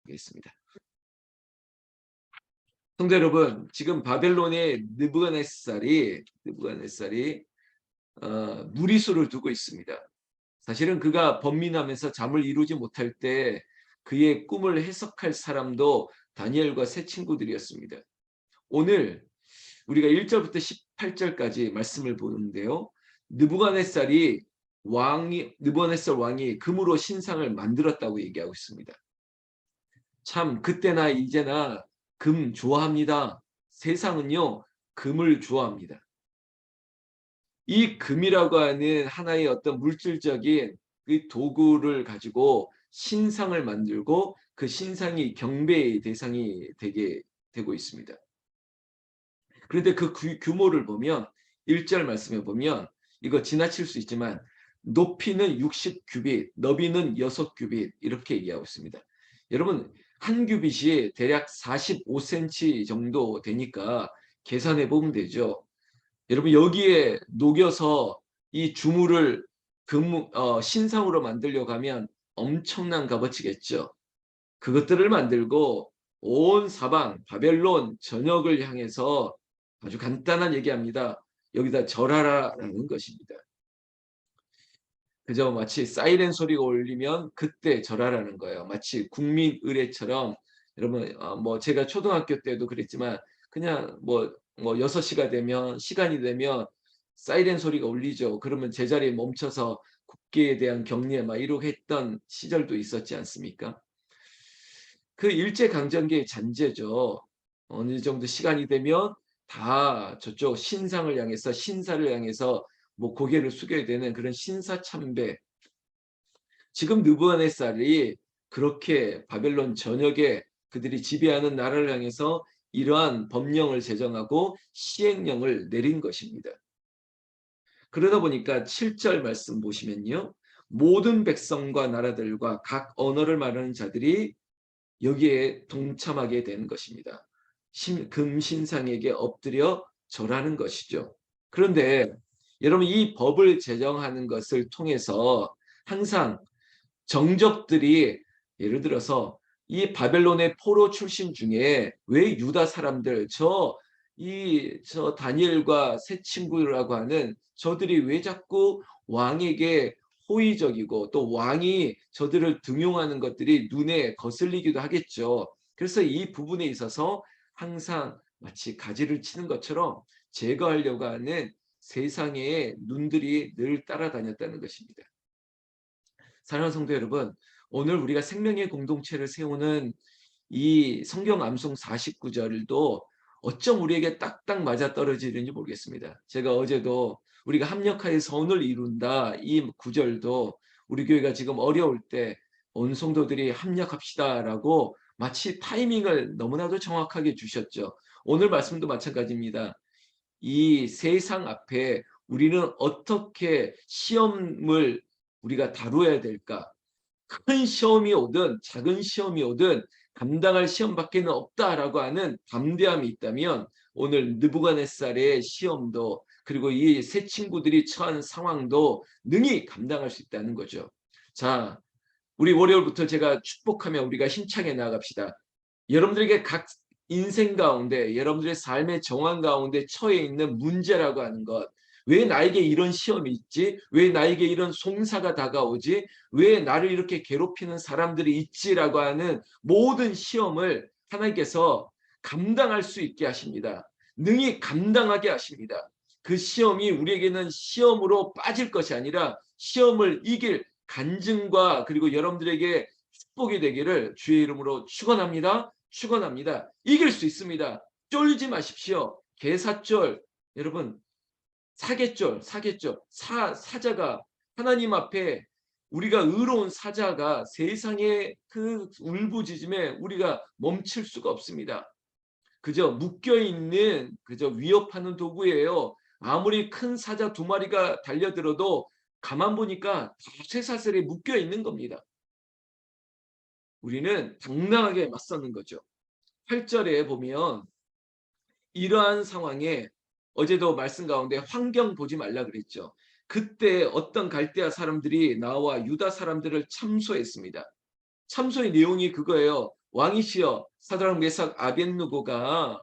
하겠습니다. 성도 여러분, 지금 바벨론의 느부갓네살이 무리수를 두고 있습니다. 사실은 그가 번민하면서 잠을 이루지 못할 때 그의 꿈을 해석할 사람도 다니엘과 세 친구들이었습니다. 오늘 우리가 1절부터 18절까지 말씀을 보는데요. 느부갓네살 왕이 금으로 신상을 만들었다고 얘기하고 있습니다. 참 그때나 이제나 금 좋아합니다. 세상은요, 금을 좋아합니다. 이 금이라고 하는 하나의 어떤 물질적인 그 도구를 가지고 신상을 만들고 그 신상이 경배의 대상이 되고 있습니다. 그런데 그 규모를 보면 1절 말씀에 보면 이거 지나칠 수 있지만 높이는 60규빗, 너비는 6규빗 이렇게 얘기하고 있습니다. 여러분 한 규빗이 대략 45cm 정도 되니까 계산해 보면 되죠. 여러분 여기에 녹여서 이 주물을 신상으로 만들려고 하면 엄청난 값어치겠죠. 그것들을 만들고 온 사방 바벨론 전역을 향해서 아주 간단한 얘기합니다. 여기다 절하라라는 것입니다. 그저 마치 사이렌 소리가 울리면 그때 절하라는 거예요. 마치 국민 의례처럼 여러분 뭐 제가 초등학교 때도 그랬지만 그냥 뭐 6시가 되면 시간이 되면 사이렌 소리가 울리죠. 그러면 제자리에 멈춰서 국기에 대한 경례 막 이러고 했던 시절도 있었지 않습니까? 그 일제강점기의 잔재죠. 어느 정도 시간이 되면 다 저쪽 신상을 향해서 신사를 향해서 뭐 고개를 숙여야 되는 그런 신사참배. 지금 느부갓네살이 그렇게 바벨론 전역에 그들이 지배하는 나라를 향해서 이러한 법령을 제정하고 시행령을 내린 것입니다. 그러다 보니까 7절 말씀 보시면요. 모든 백성과 나라들과 각 언어를 말하는 자들이 여기에 동참하게 되는 것입니다. 금신상에게 엎드려 절하는 것이죠. 그런데 여러분 이 법을 제정하는 것을 통해서 항상 정적들이 예를 들어서 이 바벨론의 포로 출신 중에 왜 유다 사람들 저 다니엘과 세 친구라고 하는 저들이 왜 자꾸 왕에게 호의적이고 또 왕이 저들을 등용하는 것들이 눈에 거슬리기도 하겠죠. 그래서 이 부분에 있어서 항상 마치 가지를 치는 것처럼 제거하려고 하는 세상의 눈들이 늘 따라다녔다는 것입니다. 사랑하는 성도 여러분, 오늘 우리가 생명의 공동체를 세우는 이 성경 암송 49절도 어쩜 우리에게 딱딱 맞아떨어지는지 모르겠습니다. 제가 어제도 우리가 합력하여 선을 이룬다 이 구절도 우리 교회가 지금 어려울 때 온 성도들이 합력합시다라고 마치 타이밍을 너무나도 정확하게 주셨죠. 오늘 말씀도 마찬가지입니다. 이 세상 앞에 우리는 어떻게 시험을 우리가 다루어야 될까? 큰 시험이 오든 작은 시험이 오든 감당할 시험밖에는 없다라고 하는 담대함이 있다면 오늘 느부갓네살의 시험도 그리고 이 세 친구들이 처한 상황도 능히 감당할 수 있다는 거죠. 자, 우리 월요일부터 제가 축복하며 우리가 힘차게 나아갑시다. 여러분들에게 각 인생 가운데 여러분들의 삶의 정황 가운데 처해 있는 문제라고 하는 것, 왜 나에게 이런 시험이 있지? 왜 나에게 이런 송사가 다가오지? 왜 나를 이렇게 괴롭히는 사람들이 있지라고 하는 모든 시험을 하나님께서 감당할 수 있게 하십니다. 능히 감당하게 하십니다. 그 시험이 우리에게는 시험으로 빠질 것이 아니라 시험을 이길 간증과 그리고 여러분들에게 축복이 되기를 주의 이름으로 축원합니다. 축원합니다. 이길 수 있습니다. 쫄지 마십시오. 개사쫄 여러분 사자가 하나님 앞에 우리가 의로운 사자가 세상의 그 울부짖음에 우리가 멈출 수가 없습니다. 그저 묶여있는 그저 위협하는 도구예요. 아무리 큰 사자 2마리가 달려들어도 가만 보니까 쇠사슬에 묶여있는 겁니다. 우리는 당당하게 맞서는 거죠. 8절에 보면 이러한 상황에 어제도 말씀 가운데 환경 보지 말라 그랬죠. 그때 어떤 갈대아 사람들이 나와 유다 사람들을 참소했습니다. 참소의 내용이 그거예요. 왕이시여 사드락 메삭 아벳느고가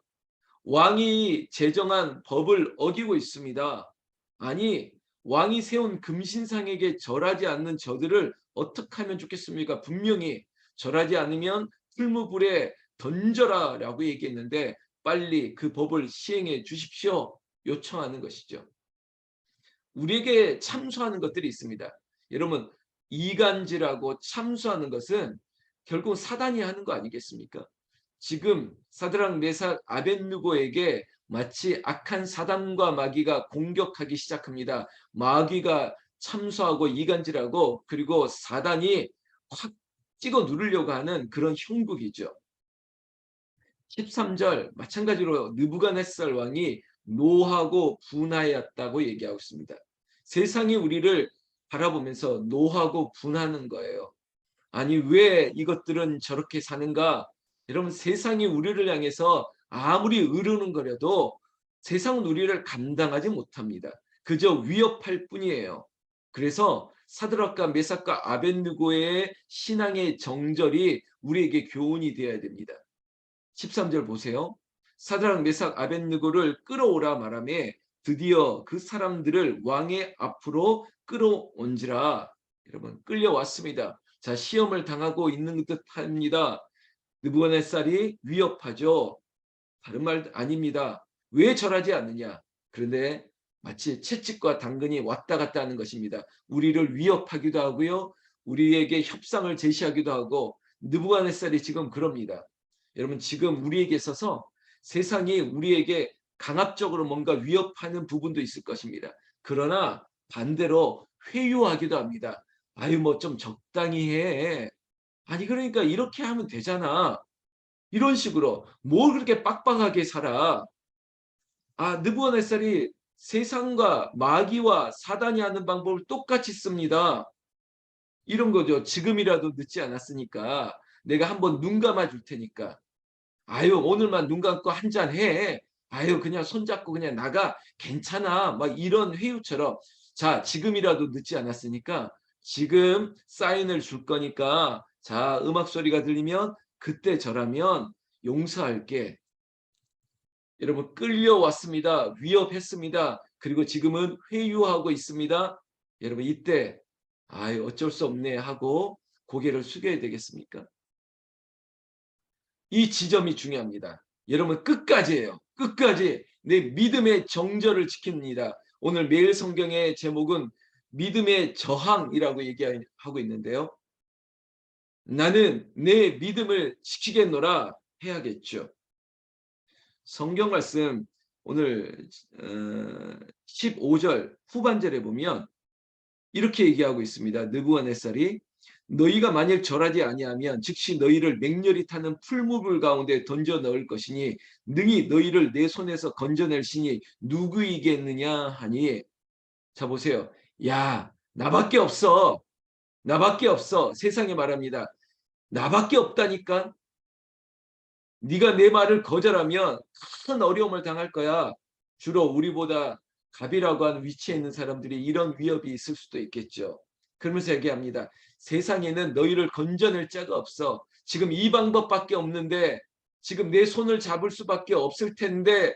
왕이 제정한 법을 어기고 있습니다. 아니 왕이 세운 금신상에게 절하지 않는 저들을 어떻게 하면 좋겠습니까? 분명히 절하지 않으면 풀무불에 던져라라고 얘기했는데 빨리 그 법을 시행해 주십시오. 요청하는 것이죠. 우리에게 참소하는 것들이 있습니다. 여러분 이간질하고 참소하는 것은 결국 사단이 하는 거 아니겠습니까? 지금 사드락 메삭 아벳느고에게 마치 악한 사단과 마귀가 공격하기 시작합니다. 마귀가 참소하고 이간질하고 그리고 사단이 확 찍어 누르려고 하는 그런 형국이죠. 13절 마찬가지로 느부갓네살 왕이 노하고 분하였다고 얘기하고 있습니다. 세상이 우리를 바라보면서 노하고 분하는 거예요. 아니 왜 이것들은 저렇게 사는가? 여러분 세상이 우리를 향해서 아무리 으르는거려도 세상은 우리를 감당하지 못합니다. 그저 위협할 뿐이에요. 그래서 사드락과 메삭과 아벳느고의 신앙의 정절이 우리에게 교훈이 되어야 됩니다. 13절 보세요. 사드락 메삭 아벳느고를 끌어오라 말하며 드디어 그 사람들을 왕의 앞으로 끌어온지라. 여러분 끌려왔습니다. 자 시험을 당하고 있는 듯합니다. 느부갓네살이 위협하죠. 다른 말 아닙니다. 왜 절하지 않느냐. 그런데 마치 채찍과 당근이 왔다 갔다 하는 것입니다. 우리를 위협하기도 하고요. 우리에게 협상을 제시하기도 하고 느부갓네살이 지금 그럽니다. 여러분 지금 우리에게 있어서 세상이 우리에게 강압적으로 뭔가 위협하는 부분도 있을 것입니다. 그러나 반대로 회유하기도 합니다. 아유 뭐 좀 적당히 해. 아니 그러니까 이렇게 하면 되잖아. 이런 식으로 뭘 그렇게 빡빡하게 살아. 아 느부갓네살이 세상과 마귀와 사단이 하는 방법을 똑같이 씁니다. 이런 거죠. 지금이라도 늦지 않았으니까 내가 한번 눈 감아 줄 테니까 아유 오늘만 눈 감고 한 잔 해. 아유 그냥 손잡고 그냥 나가. 괜찮아. 막 이런 회유처럼 자 지금이라도 늦지 않았으니까 지금 사인을 줄 거니까 자 음악 소리가 들리면 그때 절하면 용서할게. 여러분 끌려왔습니다. 위협했습니다. 그리고 지금은 회유하고 있습니다. 여러분 이때 아유 어쩔 수 없네 하고 고개를 숙여야 되겠습니까? 이 지점이 중요합니다. 여러분 끝까지예요. 끝까지 내 믿음의 정절을 지킵니다. 오늘 매일 성경의 제목은 믿음의 저항이라고 얘기하고 있는데요. 나는 내 믿음을 지키겠노라 해야겠죠. 성경 말씀 오늘 15절 후반절에 보면 이렇게 얘기하고 있습니다. 느부갓네살이 너희가 만일 절하지 아니하면 즉시 너희를 맹렬히 타는 풀무불 가운데 던져 넣을 것이니 능히 너희를 내 손에서 건져낼 신이 누구이겠느냐 하니 자 보세요. 야 나밖에 없어. 나밖에 없어. 세상에 말합니다. 나밖에 없다니까. 네가 내 말을 거절하면 큰 어려움을 당할 거야. 주로 우리보다 갑이라고 하는 위치에 있는 사람들이 이런 위협이 있을 수도 있겠죠. 그러면서 얘기합니다. 세상에는 너희를 건져낼 자가 없어. 지금 이 방법밖에 없는데 지금 내 손을 잡을 수밖에 없을 텐데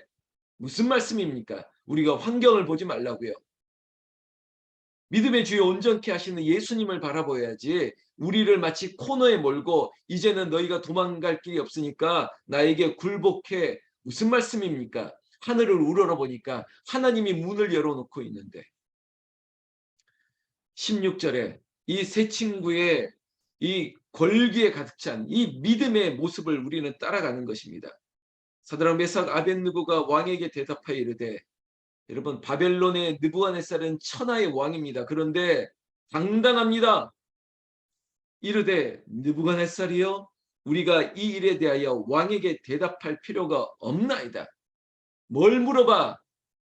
무슨 말씀입니까? 우리가 환경을 보지 말라고요. 믿음의 주요 온전케 하시는 예수님을 바라보아야지 우리를 마치 코너에 몰고 이제는 너희가 도망갈 길이 없으니까 나에게 굴복해. 무슨 말씀입니까? 하늘을 우러러보니까 하나님이 문을 열어놓고 있는데 16절에 이 세 친구의 이 권기에 가득 찬 이 믿음의 모습을 우리는 따라가는 것입니다. 사드락 메삭 아벳느고가 왕에게 대답하여 이르되 여러분 바벨론의 느부갓네살은 천하의 왕입니다. 그런데 당당합니다. 이르되 느부갓네살이여 우리가 이 일에 대하여 왕에게 대답할 필요가 없나이다. 뭘 물어봐?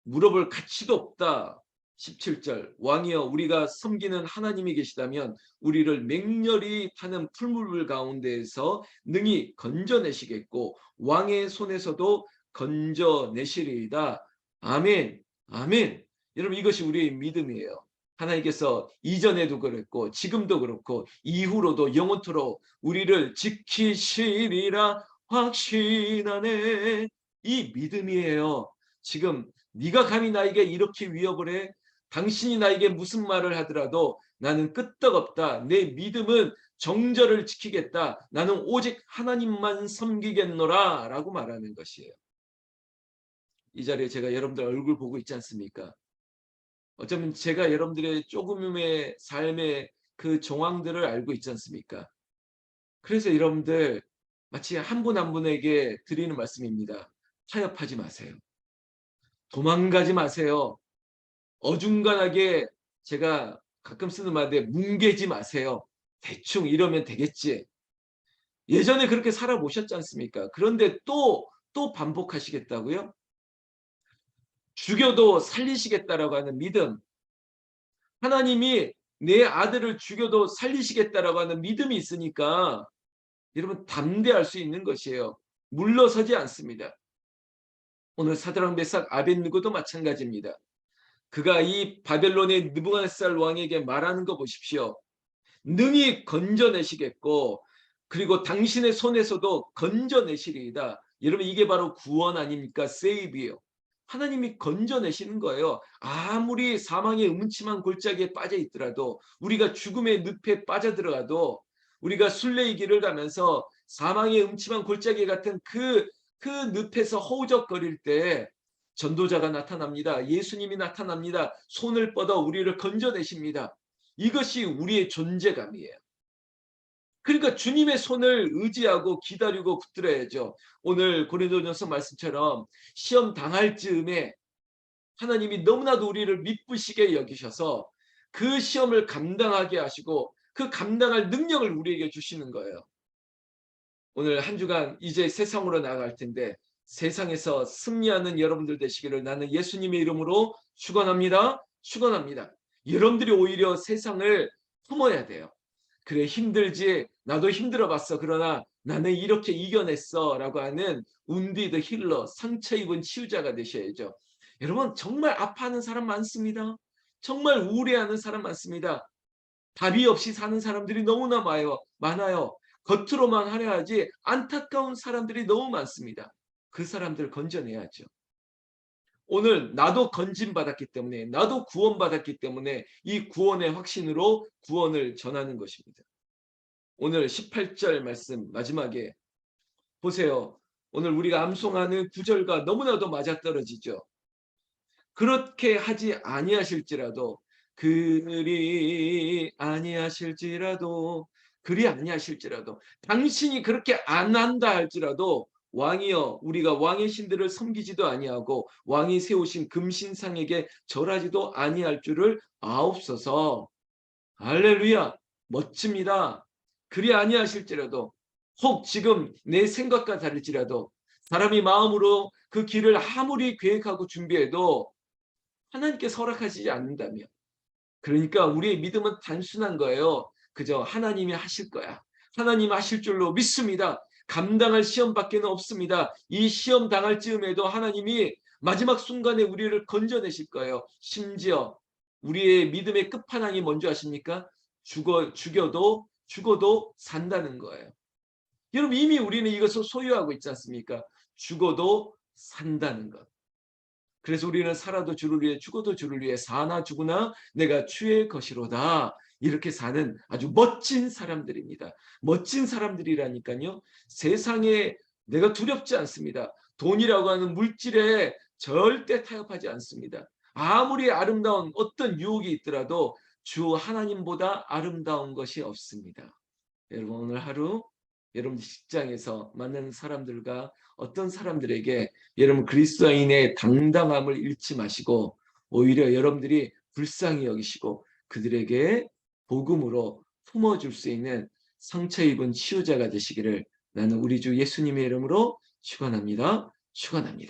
물어볼 가치도 없다. 17절 왕이여 우리가 섬기는 하나님이 계시다면 우리를 맹렬히 타는 풀무불 가운데에서 능히 건져내시겠고 왕의 손에서도 건져내시리이다. 아멘. 아멘. 여러분 이것이 우리의 믿음이에요. 하나님께서 이전에도 그랬고 지금도 그렇고 이후로도 영원토록 우리를 지키시리라 확신하네. 이 믿음이에요. 지금 네가 감히 나에게 이렇게 위협을 해? 당신이 나에게 무슨 말을 하더라도 나는 끄떡없다. 내 믿음은 정절을 지키겠다. 나는 오직 하나님만 섬기겠노라 라고 말하는 것이에요. 이 자리에 제가 여러분들 얼굴 보고 있지 않습니까? 어쩌면 제가 여러분들의 조금의 삶의 그 정황들을 알고 있지 않습니까? 그래서 여러분들 마치 한 분 한 분에게 드리는 말씀입니다. 타협하지 마세요. 도망가지 마세요. 어중간하게 제가 가끔 쓰는 말인데 뭉개지 마세요. 대충 이러면 되겠지. 예전에 그렇게 살아보셨지 않습니까? 그런데 또 반복하시겠다고요? 죽여도 살리시겠다라고 하는 믿음. 하나님이 내 아들을 죽여도 살리시겠다라고 하는 믿음이 있으니까 여러분 담대할 수 있는 것이에요. 물러서지 않습니다. 오늘 사드락 메삭 아벳느고도 마찬가지입니다. 그가 이 바벨론의 느부갓네살 왕에게 말하는 거 보십시오. 능히 건져내시겠고 그리고 당신의 손에서도 건져내시리이다. 여러분 이게 바로 구원 아닙니까? 세이브예요. 하나님이 건져내시는 거예요. 아무리 사망의 음침한 골짜기에 빠져 있더라도 우리가 죽음의 늪에 빠져들어가도 우리가 순례의 길을 가면서 사망의 음침한 골짜기 같은 그 늪에서 허우적거릴 때 전도자가 나타납니다. 예수님이 나타납니다. 손을 뻗어 우리를 건져내십니다. 이것이 우리의 존재감이에요. 그러니까 주님의 손을 의지하고 기다리고 붙들어야죠. 오늘 고린도전서 말씀처럼 시험 당할 즈음에 하나님이 너무나도 우리를 미쁘시게 여기셔서 그 시험을 감당하게 하시고 그 감당할 능력을 우리에게 주시는 거예요. 오늘 한 주간 이제 세상으로 나아갈 텐데 세상에서 승리하는 여러분들 되시기를 나는 예수님의 이름으로 축원합니다. 축원합니다. 여러분들이 오히려 세상을 품어야 돼요. 그래 힘들지 나도 힘들어 봤어. 그러나 나는 이렇게 이겨냈어 라고 하는 운디드 힐러 상처 입은 치유자가 되셔야죠. 여러분 정말 아파하는 사람 많습니다. 정말 우울해하는 사람 많습니다. 답이 없이 사는 사람들이 너무나 많아요. 겉으로만 하려하지 안타까운 사람들이 너무 많습니다. 그 사람들 건져내야죠. 오늘 나도 건진받았기 때문에 나도 구원받았기 때문에 이 구원의 확신으로 구원을 전하는 것입니다. 오늘 18절 말씀 마지막에 보세요. 오늘 우리가 암송하는 구절과 너무나도 맞아떨어지죠. 그렇게 하지 아니하실지라도 그리 아니하실지라도 당신이 그렇게 안 한다 할지라도 왕이여 우리가 왕의 신들을 섬기지도 아니하고 왕이 세우신 금신상에게 절하지도 아니할 줄을 아옵소서. 할렐루야 멋집니다. 그리 아니하실지라도 혹 지금 내 생각과 다를지라도 사람이 마음으로 그 길을 아무리 계획하고 준비해도 하나님께서 허락하시지 않는다면 그러니까 우리의 믿음은 단순한 거예요. 그저 하나님이 하실 거야. 하나님 하실 줄로 믿습니다. 감당할 시험밖에는 없습니다. 이 시험 당할 즈음에도 하나님이 마지막 순간에 우리를 건져내실 거예요. 심지어 우리의 믿음의 끝판왕이 뭔지 아십니까? 죽어도 산다는 거예요. 여러분 이미 우리는 이것을 소유하고 있지 않습니까? 죽어도 산다는 것. 그래서 우리는 살아도 주를 위해 죽어도 주를 위해 사나 죽으나 내가 주의 것이로다. 이렇게 사는 아주 멋진 사람들입니다. 멋진 사람들이라니까요. 세상에 내가 두렵지 않습니다. 돈이라고 하는 물질에 절대 타협하지 않습니다. 아무리 아름다운 어떤 유혹이 있더라도 주 하나님보다 아름다운 것이 없습니다. 여러분 오늘 하루 여러분 직장에서 만나는 사람들과 어떤 사람들에게 여러분 그리스도인의 당당함을 잃지 마시고 오히려 여러분들이 불쌍히 여기시고 그들에게 복음으로 품어줄 수 있는 상처 입은 치유자가 되시기를 나는 우리 주 예수님의 이름으로 축원합니다. 축원합니다.